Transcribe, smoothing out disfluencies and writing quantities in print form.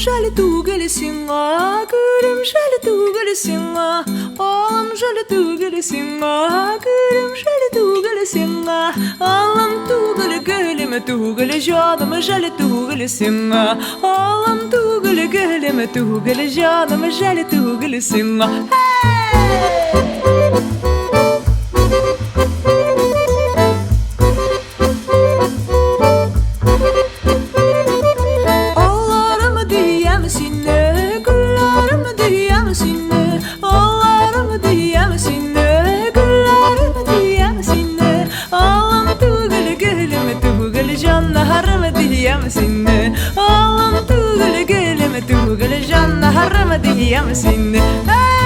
şöyle tugelisinga, gülüm şöyle tugelisinga. Oğlum şöyle tugelisinga, gülüm şöyle tugelisinga. Oğlum tugeli gülüm tugeli canım şöyle tugelisinga. Oğlum tugeli gülüm tugeli canım şöyle tugelisinga. Hey! Oğlum tugul gelme tugul canna harama diyem sinne.